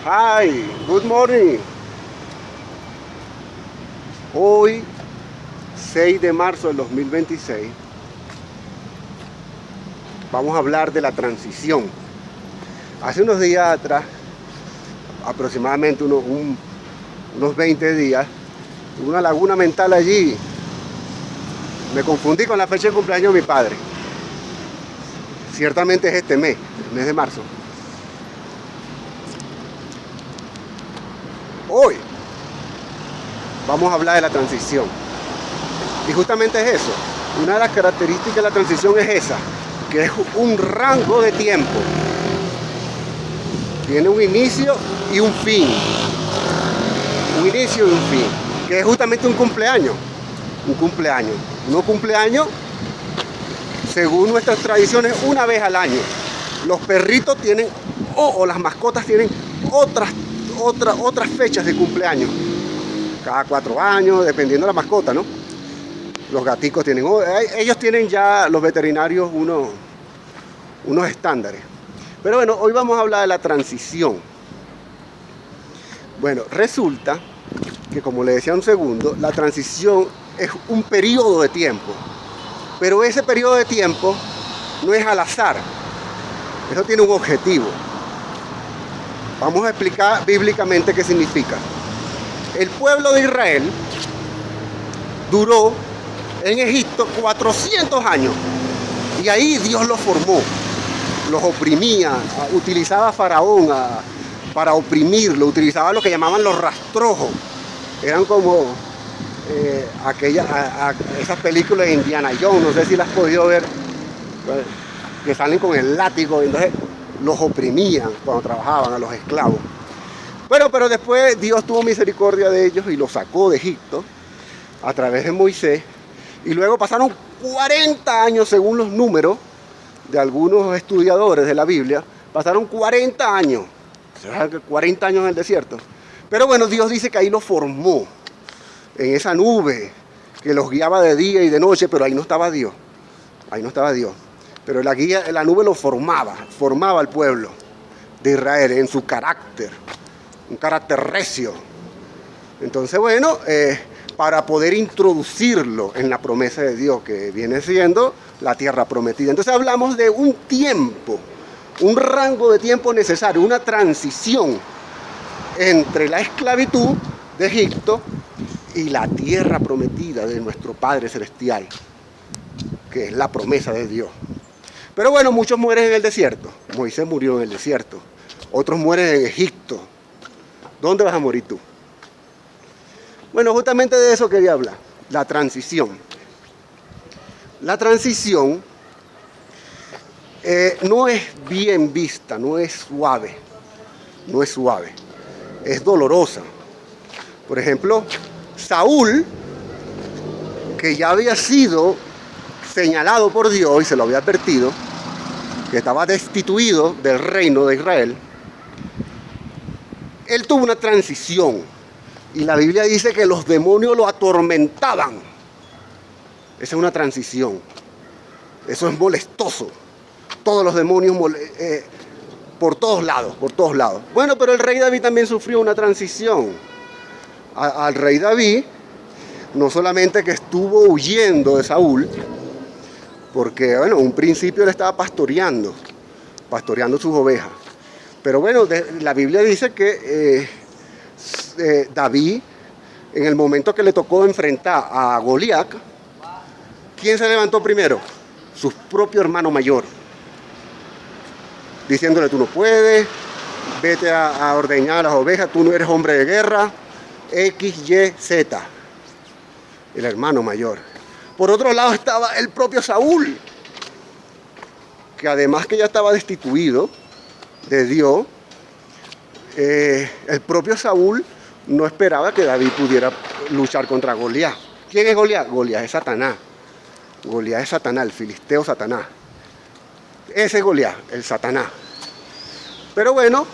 Hi, good morning. Hoy, 6 de marzo del 2026, vamos a hablar de la transición. Hace unos días atrás, aproximadamente unos 20 días, tuve una laguna mental allí. Me confundí con la fecha de cumpleaños de mi padre. Ciertamente es este mes, el mes de marzo. Hoy vamos a hablar de la transición. Y justamente es eso. Una de las características de la transición es esa, que es un rango de tiempo. Tiene un inicio y un fin. Un inicio y un fin. Que es justamente un cumpleaños. Un cumpleaños. Uno cumpleaños, según nuestras tradiciones, una vez al año. Los perritos tienen, o las mascotas tienen otras fechas de cumpleaños. Cada 4 años, dependiendo de la mascota, ¿no? Los gaticos tienen, ellos tienen ya, los veterinarios, unos estándares. Pero bueno, hoy vamos a hablar de la transición. Bueno, resulta que, como le decía un segundo, la transición es un periodo de tiempo. Pero ese periodo de tiempo no es al azar. Eso tiene un objetivo. Vamos a explicar bíblicamente qué significa. El pueblo de Israel duró en Egipto 400 años. Y ahí Dios los formó. Los oprimía, utilizaba a Faraón para oprimirlo, utilizaba lo que llamaban los rastrojos. Eran como esas películas de Indiana Jones, no sé si las has podido ver, que salen con el látigo, entonces los oprimían cuando trabajaban a los esclavos. Bueno, pero después Dios tuvo misericordia de ellos y los sacó de Egipto a través de Moisés, y luego pasaron 40 años según los números de algunos estudiadores de la Biblia, pasaron 40 años, 40 años en el desierto. Pero bueno, Dios dice que ahí los formó, en esa nube que los guiaba de día y de noche, pero ahí no estaba Dios, pero la nube los formaba al pueblo de Israel en su carácter, un carácter recio. Entonces, bueno, para poder introducirlo en la promesa de Dios, que viene siendo la tierra prometida. Entonces hablamos de un tiempo, un rango de tiempo necesario, una transición entre la esclavitud de Egipto y la tierra prometida de nuestro Padre Celestial, que es la promesa de Dios. Pero bueno, muchos mueren en el desierto. Moisés murió en el desierto. Otros mueren en Egipto. ¿Dónde vas a morir tú? Bueno, justamente de eso quería hablar. La transición. La transición no es bien vista, no es suave. No es suave. Es dolorosa. Por ejemplo, Saúl, que ya había sido señalado por Dios y se lo había advertido, que estaba destituido del reino de Israel, él tuvo una transición. Y la Biblia dice que los demonios lo atormentaban. Esa es una transición. Eso es molestoso. Todos los demonios por todos lados. Bueno, pero el rey David también sufrió una transición. Al rey David, no solamente que estuvo huyendo de Saúl, porque, bueno, un principio él estaba pastoreando sus ovejas. Pero bueno, la Biblia dice que David, en el momento que le tocó enfrentar a Goliat, ¿quién se levantó primero? Su propio hermano mayor, diciéndole: tú no puedes, vete a ordeñar a las ovejas, tú no eres hombre de guerra, X, Y, Z, el hermano mayor. Por otro lado estaba el propio Saúl, que además que ya estaba destituido de Dios, el propio Saúl no esperaba que David pudiera luchar contra Goliat. ¿Quién es Goliat? Goliat es Satanás. Goliat es Satanás, el filisteo Satanás. Ese es Goliat, el Satanás. Pero bueno,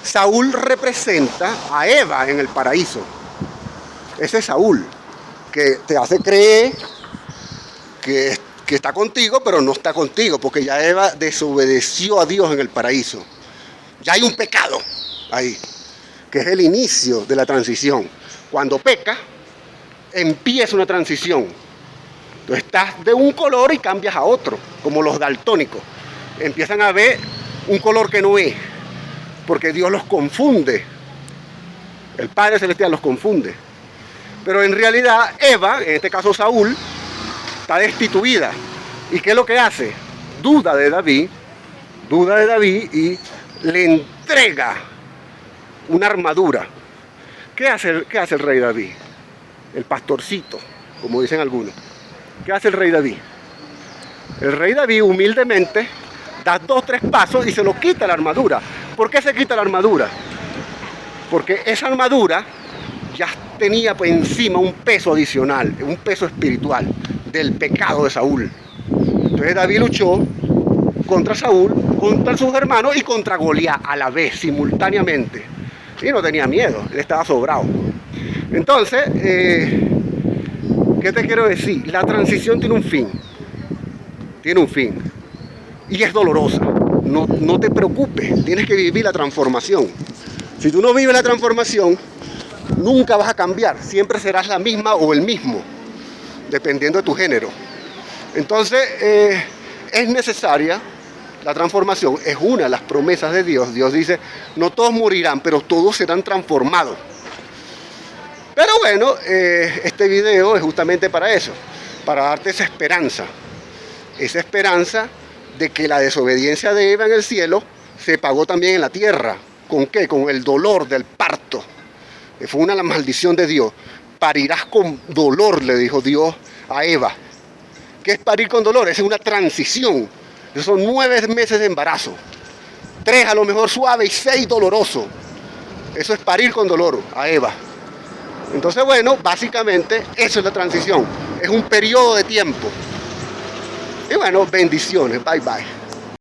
Saúl representa a Eva en el paraíso. Ese es Saúl, que te hace creer que está contigo, pero no está contigo, porque ya Eva desobedeció a Dios en el paraíso. Ya hay un pecado. ahí, que es el inicio de la transición. Cuando peca, empieza una transición. Tú estás de un color y cambias a otro, como los daltónicos. Empiezan a ver un color que no es, porque Dios los confunde. El Padre Celestial los confunde. Pero en realidad Eva, en este caso Saúl, está destituida. ¿Y qué es lo que hace? Duda de David y le entrega una armadura. ¿Qué hace el rey David? El pastorcito, como dicen algunos. ¿Qué hace el rey David? El rey David humildemente da 2 o 3 pasos y se lo quita la armadura. ¿Por qué se quita la armadura? Porque esa armadura ya tenía por encima un peso adicional, un peso espiritual del pecado de Saúl. Entonces David luchó contra Saúl, contra sus hermanos y contra Goliat a la vez, simultáneamente. Y no tenía miedo, él estaba sobrado. Entonces, ¿qué te quiero decir? La transición tiene un fin. Tiene un fin. Y es dolorosa. No te preocupes, tienes que vivir la transformación. Si tú no vives la transformación, nunca vas a cambiar. Siempre serás la misma o el mismo, dependiendo de tu género. Entonces, es necesaria la transformación. Es una de las promesas de Dios. Dios dice, no todos morirán, pero todos serán transformados. Pero bueno, este video es justamente para eso, para darte esa esperanza de que la desobediencia de Eva en el cielo se pagó también en la tierra. ¿Con qué? Con el dolor del parto. Fue una maldición de Dios. Parirás con dolor, le dijo Dios a Eva. ¿Qué es parir con dolor? Es una transición. Esos son 9 meses de embarazo. 3 a lo mejor suave y 6 doloroso. Eso es parir con dolor a Eva. Entonces, bueno, básicamente eso es la transición. Es un periodo de tiempo. Y bueno, bendiciones. Bye, bye.